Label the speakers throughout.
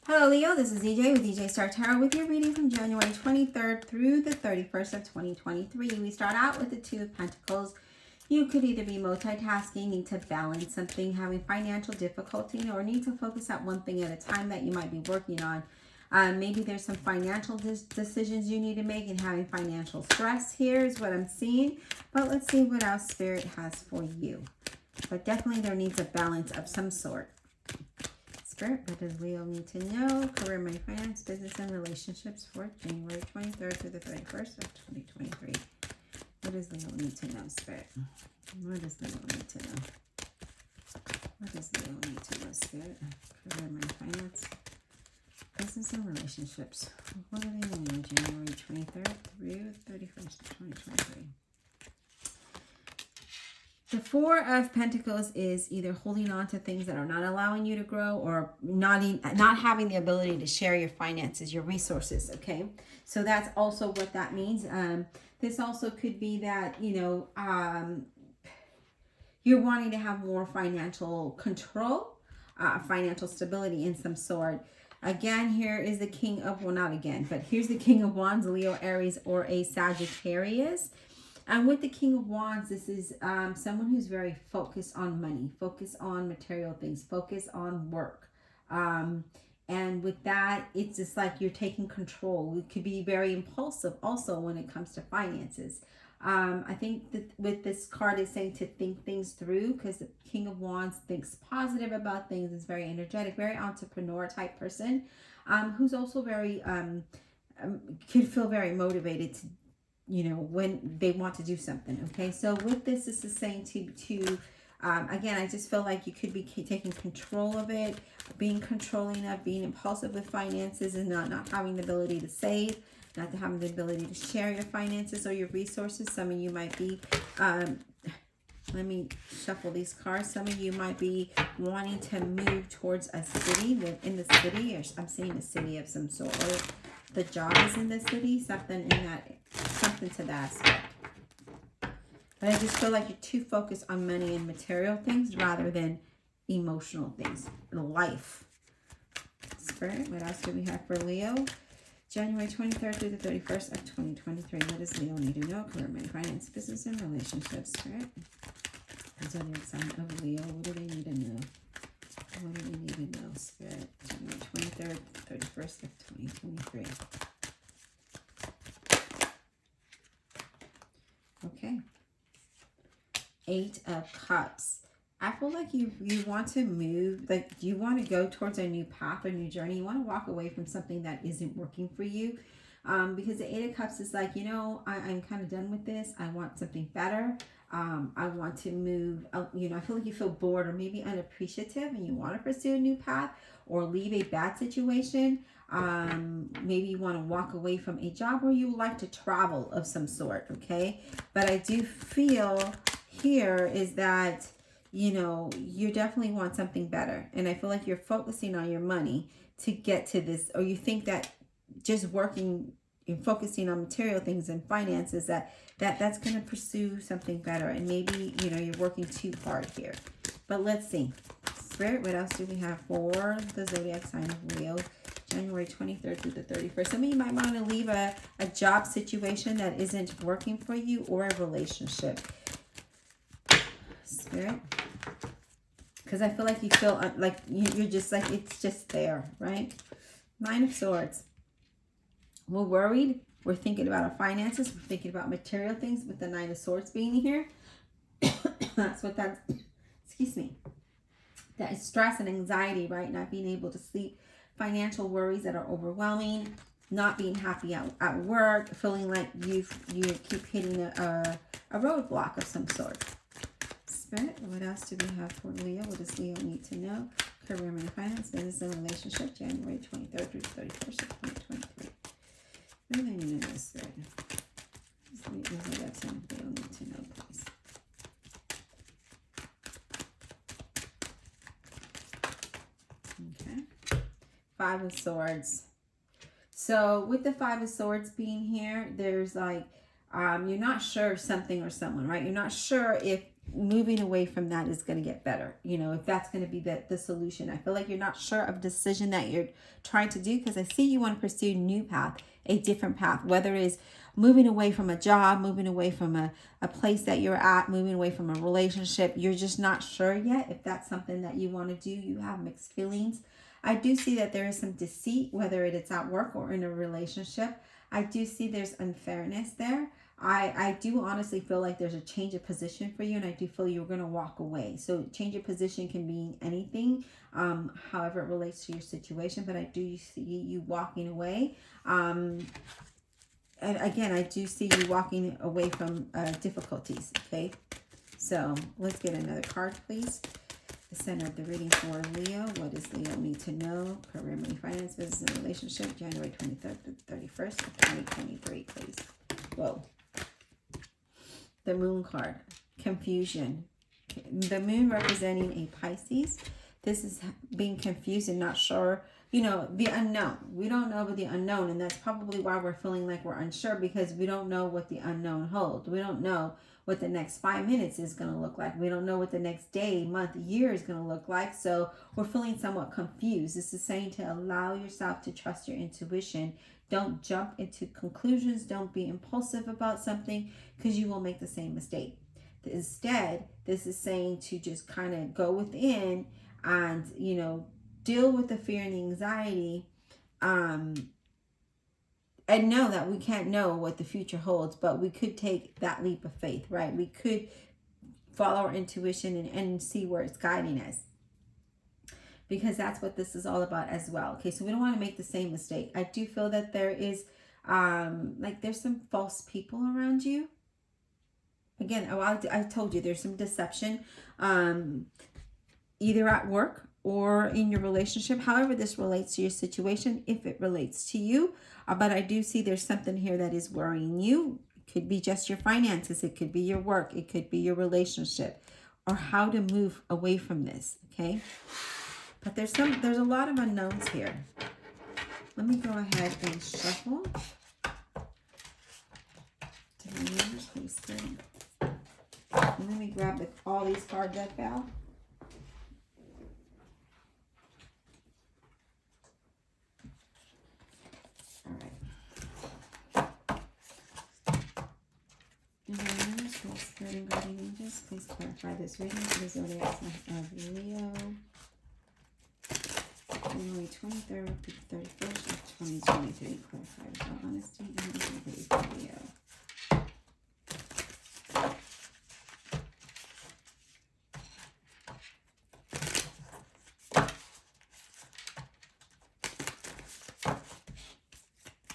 Speaker 1: Hello Leo, this is EJ with EJ Star Tarot with your reading from January 23rd through the 31st of 2023. We start out with the Two of Pentacles. You could either be multitasking, need to balance something, having financial difficulty, or need to focus at one thing at a time that you might be working on. Maybe there's some financial decisions you need to make and having financial stress here is what I'm seeing. But let's see what else Spirit has for you. But definitely there needs a balance of some sort. Spirit, what does Leo need to know? Career, money, finance, business, and relationships for January 23rd through the 31st of 2023. What does Leo need to know, Spirit? What does Leo need to know? What does Leo need to know, Spirit? Career, money, finance, business, and relationships. What do they know January 23rd through 31st of 2023? The Four of Pentacles is either holding on to things that are not allowing you to grow or not having the ability to share your finances, your resources, okay? So that's also what that means. This also could be that, you're wanting to have more financial control, financial stability in some sort. Again, here is the King of, well, not again, but here's the King of Wands, Leo, Aries, or a Sagittarius. And with the King of Wands, this is someone who's very focused on money, focused on material things, focused on work. And with that, it's just like you're taking control. It could be very impulsive also when it comes to finances. I think that with this card is saying to think things through, because the King of Wands thinks positive about things, is very energetic, very entrepreneur type person, who's also very, could feel very motivated to, when they want to do something. Okay, so with this is saying to again, I just feel like you could be taking control of it, being controlling of, being impulsive with finances, and not having the ability to save, not having the ability to share your finances or your resources. Some of you might be, let me shuffle these cards. Some of you might be wanting to move towards a city, live in the city, or I'm seeing a city of some sort, or the job is in the city, something in that, something to that aspect. But I just feel like you're too focused on money and material things rather than emotional things, life. Spirit, what else do we have for Leo? January 23rd through the 31st of 2023. What does Leo need to know? Career, money, finance, business, and relationships. Spirit. Zodiac sign of Leo. What do they need to know? What do they need to know, Spirit? January 23rd, 31st of 2023. Okay. Eight of Cups. I feel like you want to move, like you want to go towards a new path or new journey. You want to walk away from something that isn't working for you. Because the Eight of Cups is like, I'm kind of done with this. I want something better. I want to move, I feel like you feel bored or maybe unappreciative and you want to pursue a new path or leave a bad situation. Maybe you want to walk away from a job, or you like to travel of some sort, okay? But I do feel here is that, you definitely want something better. And I feel like you're focusing on your money to get to this, or you think that just working and focusing on material things and finances, that's going to pursue something better. And maybe, you're working too hard here. But let's see. Spirit, what else do we have for the zodiac sign of Leo? January 23rd through the 31st. Some of you might want to leave a job situation that isn't working for you, or a relationship. Spirit. Because I feel like you feel like you're just like, it's just there, right? Nine of Swords. We're worried. We're thinking about our finances. We're thinking about material things with the Nine of Swords being here. That's what that, excuse me. That is stress and anxiety, right? Not being able to sleep. Financial worries that are overwhelming. Not being happy at work. Feeling like you keep hitting a roadblock of some sort. Spirit, what else do we have for Leo? What does Leo need to know? Career, money, finance, business, and relationship. January 23rd through 31st of 2023. What do they need to know, Spirit? That's something they need to know, please. Okay. Five of Swords. So with the Five of Swords being here, there's like, you're not sure of something or someone, right? You're not sure if moving away from that is going to get better. You know, if that's going to be the solution. I feel like you're not sure of a decision that you're trying to do, because I see you want to pursue a new path, a different path, whether it is moving away from a job, moving away from a place that you're at, moving away from a relationship. You're just not sure yet if that's something that you want to do. You have mixed feelings. I do see that there is some deceit, whether it's at work or in a relationship. I do see there's unfairness there. I do honestly feel like there's a change of position for you, and I do feel you're going to walk away. So change of position can mean anything, however it relates to your situation, but I do see you walking away. And again, I do see you walking away from difficulties, okay? So let's get another card, please. The center of the reading for Leo. What does Leo need to know? Career, money, finance, business, and relationship. January 23rd to 31st of 2023, please. Whoa. The moon card. Confusion. The moon representing a Pisces. This is being confused and not sure. You know, the unknown. We don't know about the unknown. And that's probably why we're feeling like we're unsure, because we don't know what the unknown holds. We don't know what the next 5 minutes is going to look like. We don't know what the next day, month, year is going to look like. So we're feeling somewhat confused. This is saying to allow yourself to trust your intuition. Don't jump into conclusions. Don't be impulsive about something, because you will make the same mistake. Instead, this is saying to just kind of go within and, you know, deal with the fear and the anxiety, and know that we can't know what the future holds, but we could take that leap of faith, right? We could follow our intuition and see where it's guiding us, because that's what this is all about as well. Okay, so we don't want to make the same mistake. I do feel that there is like there's some false people around you. Again, I told you there's some deception, either at work or in your relationship, however this relates to your situation, if it relates to you. But I do see there's something here that is worrying you. It could be just your finances. It could be your work. It could be your relationship, or how to move away from this, okay? But there's a lot of unknowns here. Let me go ahead and shuffle. And let me grab all these cards that fell. Spirit and guardian angels, please clarify this reading for the zodiac sign of Leo, January 23rd to 31st of 2023. Clarify with honesty and integrity for Leo.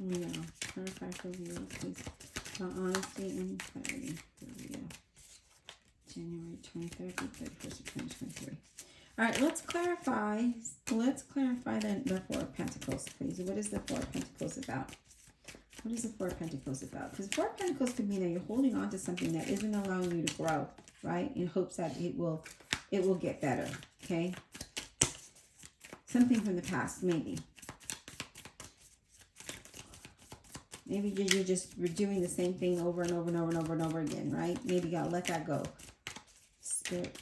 Speaker 1: Leo, clarify for Leo, please. Honesty and clarity for Leo. January 23rd to 31st of 2023. All right, let's clarify the Four of Pentacles, please. What is the Four of Pentacles about? What is the Four of Pentacles about? Because Four of Pentacles could mean that you're holding on to something that isn't allowing you to grow, right? In hopes that it will get better, okay? Something from the past, maybe. Maybe you're just doing the same thing over and over and over and over and over again, right? Maybe you gotta let that go. Spirit,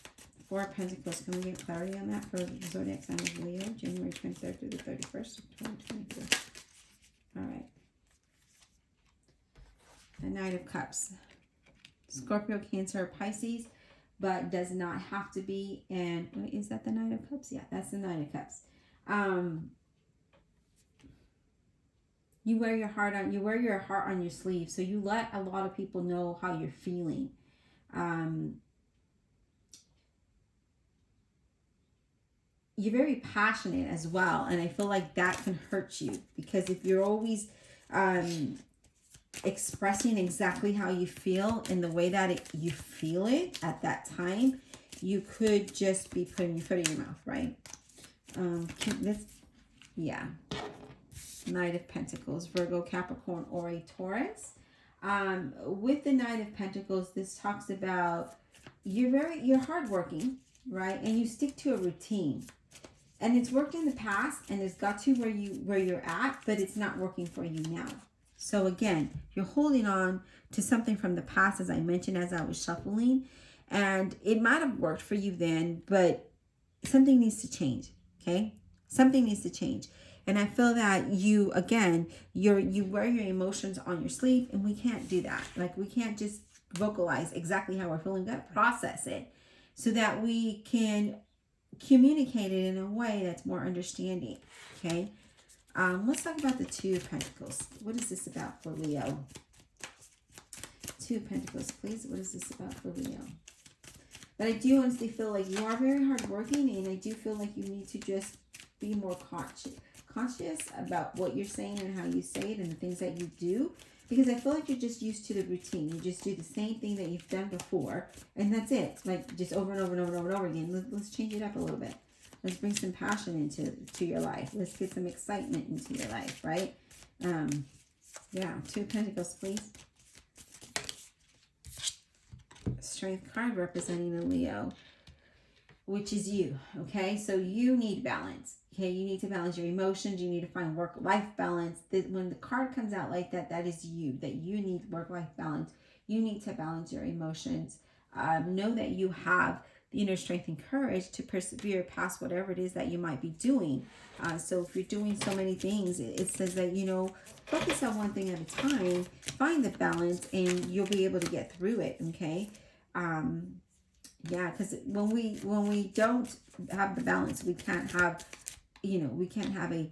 Speaker 1: Four of Pentacles. Can we get clarity on that for the zodiac sign of Leo, January 23rd through the 31st of 2023? All right. The Knight of Cups. Scorpio, Cancer, Pisces, but does not have to be. And wait, is that the Knight of Cups? Yeah, that's the Knight of Cups. You wear your heart on your sleeve, so you let a lot of people know how you're feeling. You're very passionate as well, and I feel like that can hurt you, because if you're always expressing exactly how you feel in the way that you feel it at that time, you could just be putting your foot in your mouth, right? Yeah. Knight of Pentacles, Virgo, Capricorn, or a Taurus. With the Knight of Pentacles, this talks about you're hardworking, right? And you stick to a routine. And it's worked in the past, and it's got to where you're at, but it's not working for you now. So again, you're holding on to something from the past, as I mentioned as I was shuffling, And it might have worked for you then, but something needs to change. Okay? Something needs to change. And I feel that you, again, you wear your emotions on your sleeve, and we can't do that. Like, we can't just vocalize exactly how we're feeling. We've got to process it so that we can communicate it in a way that's more understanding. Okay? Let's talk about the Two of Pentacles. What is this about for Leo? Two of Pentacles, please. What is this about for Leo? But I do honestly feel like you are very hardworking, and I do feel like you need to just be more conscious about what you're saying and how you say it and the things that you do, because I feel like you're just used to the routine. You just do the same thing that you've done before, and that's it. Like, just over and over and over and over and over again. Let's change it up a little bit. Let's bring some passion into your life. Let's get some excitement into your life, right? Yeah, Two of Pentacles, please. Strength card representing a Leo, which is you, okay? So you need balance, okay? You need to balance your emotions. You need to find work-life balance. When the card comes out like that, that is you, that you need work-life balance. You need to balance your emotions. Know that you have the inner strength and courage to persevere past whatever it is that you might be doing. So if you're doing so many things, it says that, you know, focus on one thing at a time, find the balance, and you'll be able to get through it, okay? Yeah, because when we don't have the balance, we can't have, you know, we can't have a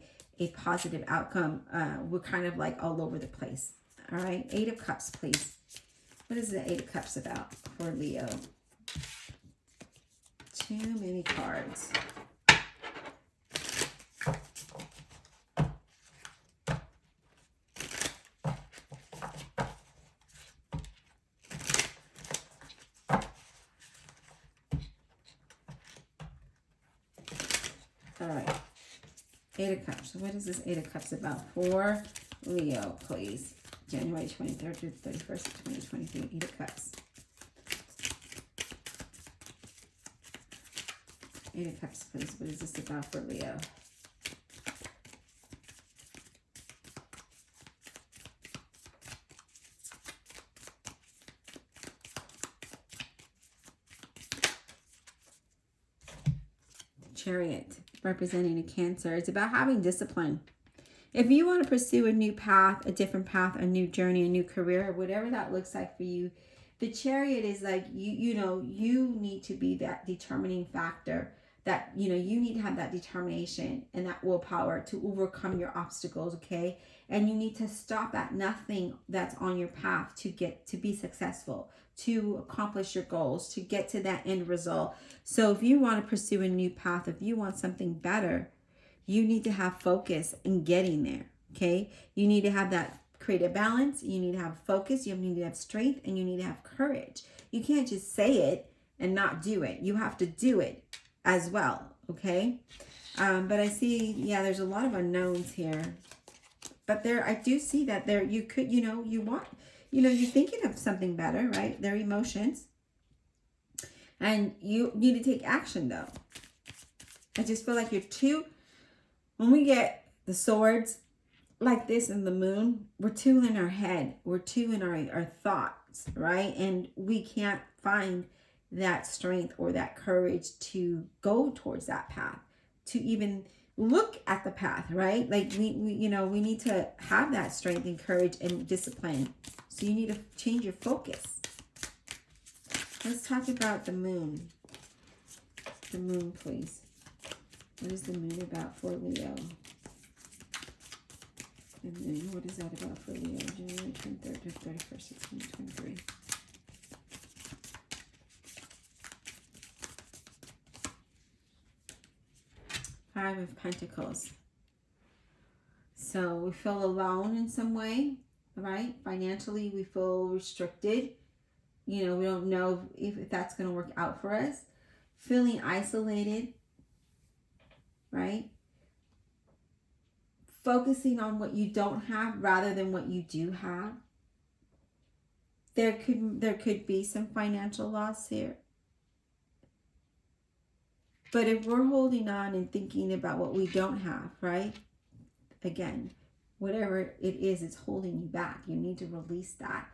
Speaker 1: positive outcome. We're kind of like all over the place. All right, Eight of Cups, please. What is the Eight of Cups about for Leo? Too many cards. All right. Eight of Cups. What is this Eight of Cups about for Leo, please? January 23rd to 31st of 2023. Eight of Cups. Eight of Cups, please. What is this about for Leo? Chariot, representing a Cancer. It's about having discipline. If you want to pursue a new path, a different path, a new journey, a new career, whatever that looks like for you, the Chariot is like, you know, you need to be that determining factor, that, you know, you need to have that determination and that willpower to overcome your obstacles, okay? And you need to stop at nothing that's on your path to be successful, to accomplish your goals, to get to that end result. So if you want to pursue a new path, if you want something better, you need to have focus in getting there, okay? You need to have that, create a balance. You need to have focus. You need to have strength, and you need to have courage. You can't just say it and not do it. You have to do it as well, okay? But I see, yeah, there's a lot of unknowns here. But there, I do see that there, you could, you know, you want, you know, you're thinking of something better, right? Their emotions. And you need to take action, though. I just feel like you're too, when we get the swords like this in the moon, we're too in our head. We're too in our thoughts, right? And we can't find that strength or that courage to go towards that path, to even look at the path, right? Like we you know, we need to have that strength and courage and discipline. So you need to change your focus. Let's talk about the moon. The moon, please. What is the moon about for Leo? The moon, what is that about for Leo? January 23rd to 31st of 2023. Five of Pentacles. So we feel alone in some way, right? Financially, we feel restricted. You know, we don't know if that's going to work out for us. Feeling isolated, right? Focusing on what you don't have rather than what you do have. There could be some financial loss here. But if we're holding on and thinking about what we don't have, right? Again, whatever it is, it's holding you back. You need to release that.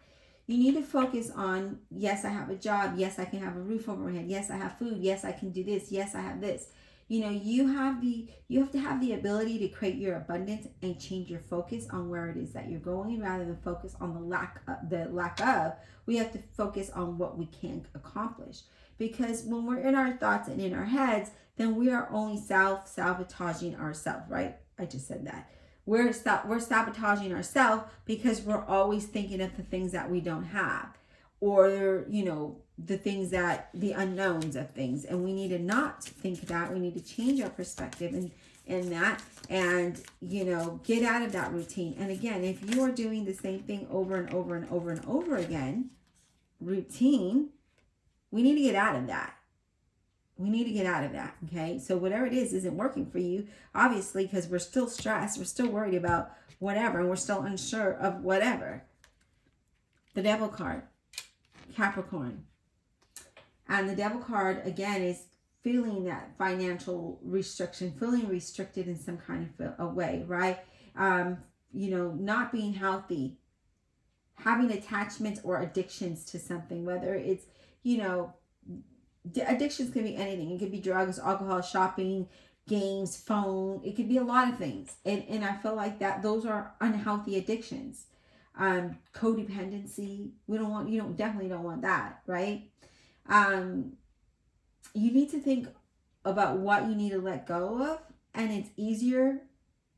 Speaker 1: You need to focus on, yes, I have a job. Yes, I can have a roof over my head. Yes, I have food. Yes, I can do this. Yes, I have this. You know, you have to have the ability to create your abundance and change your focus on where it is that you're going, rather than focus on the lack of. We have to focus on what we can accomplish, because when we're in our thoughts and in our heads, then we are only sabotaging ourselves, right? I just said that. We're sabotaging ourselves because we're always thinking of the things that we don't have, or, you know, the unknowns of things. And we need to not think that. We need to change our perspective in that, and, you know, get out of that routine. And again, if you are doing the same thing over and over and over and over again, routine, we need to get out of that. We need to get out of that, okay? So whatever it is isn't working for you, obviously, because we're still stressed. We're still worried about whatever, and we're still unsure of whatever. The Devil card, Capricorn. And the Devil card, again, is feeling that financial restriction, feeling restricted in some kind of a way, right? You know, not being healthy, having attachments or addictions to something, whether it's, you know, addictions can be anything. It could be drugs, alcohol, shopping, games, phone. It could be a lot of things. And I feel like that those are unhealthy addictions. Codependency. Definitely don't want that, right? You need to think about what you need to let go of, and it's easier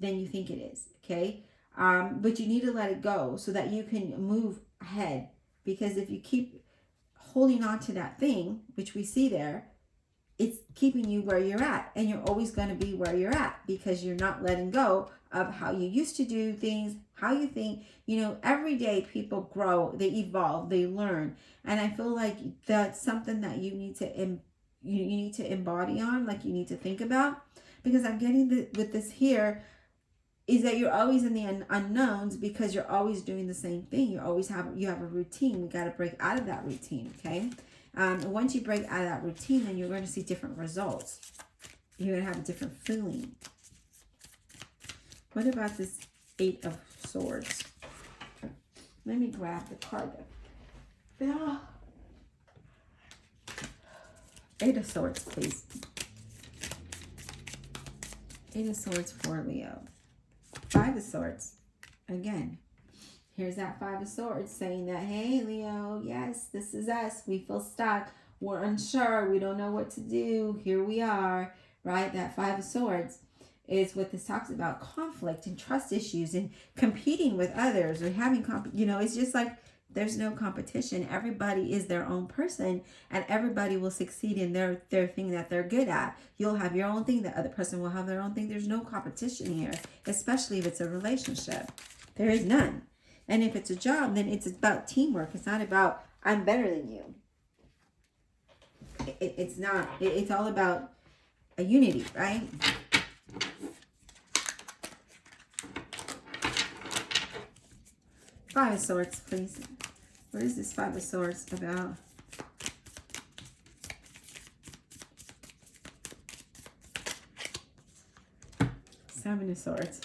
Speaker 1: than you think it is, okay? But you need to let it go so that you can move ahead, because if you keep holding on to that thing, which we see there, it's keeping you where you're at, and you're always going to be where you're at because you're not letting go of how you used to do things, how you think. You know, every day people grow, they evolve, they learn, and I feel like that's something that you need to embody on, like you need to think about, because I'm getting with this here is that you're always in the unknowns because you're always doing the same thing. You have a routine. We got to break out of that routine, okay? Once you break out of that routine, then you're going to see different results. You're going to have a different feeling. What about this Eight of Swords? Let me grab the card. Eight of Swords, please. Eight of Swords for Leo. Five of Swords. Again, here's that Five of Swords saying that, hey, Leo, yes, this is us. We feel stuck. We're unsure. We don't know what to do. Here we are, right? That Five of Swords is what this talks about: conflict and trust issues and competing with others, or having, it's just like there's no competition. Everybody is their own person, and everybody will succeed in their thing that they're good at. You'll have your own thing. The other person will have their own thing. There's no competition here, especially if it's a relationship. There is none. And if it's a job, then it's about teamwork. It's not about, I'm better than you. It's not. It's all about a unity, right? Five of Swords, please. What is this Five of Swords about? Seven of Swords.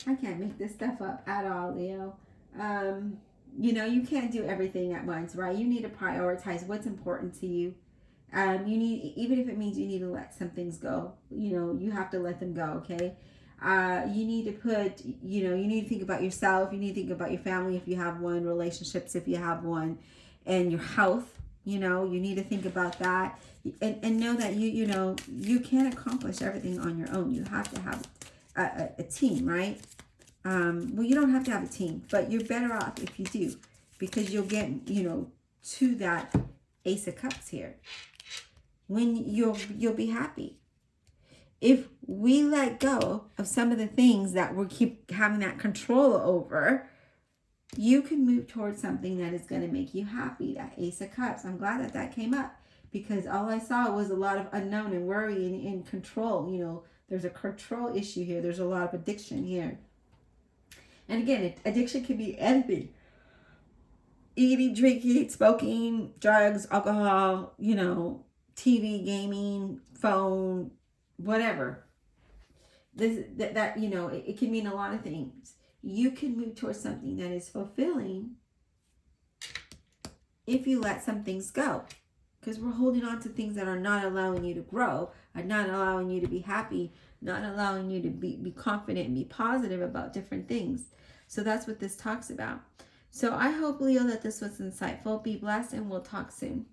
Speaker 1: I can't make this stuff up at all, Leo. You can't do everything at once, right? You need to prioritize what's important to you. Even if it means you need to let some things go, you have to let them go, okay? You need to think about yourself. You need to think about your family if you have one, relationships if you have one, and your health. You need to think about that, and know that you can't accomplish everything on your own. You have to have a team, right? Well, you don't have to have a team, but you're better off if you do, because you'll get to that Ace of Cups here when you'll be happy. If we let go of some of the things that we keep having that control over, you can move towards something that is going to make you happy. That Ace of Cups. I'm glad that came up, because all I saw was a lot of unknown and worry and control. There's a control issue here. There's a lot of addiction here. And again, addiction can be anything. Eating, drinking, smoking, drugs, alcohol, TV, gaming, phone, whatever. It can mean a lot of things. You can move towards something that is fulfilling if you let some things go. Because we're holding on to things that are not allowing you to grow, and not allowing you to be happy, not allowing you to be confident and be positive about different things. So that's what this talks about. So I hope, Leo, that this was insightful. Be blessed, and we'll talk soon.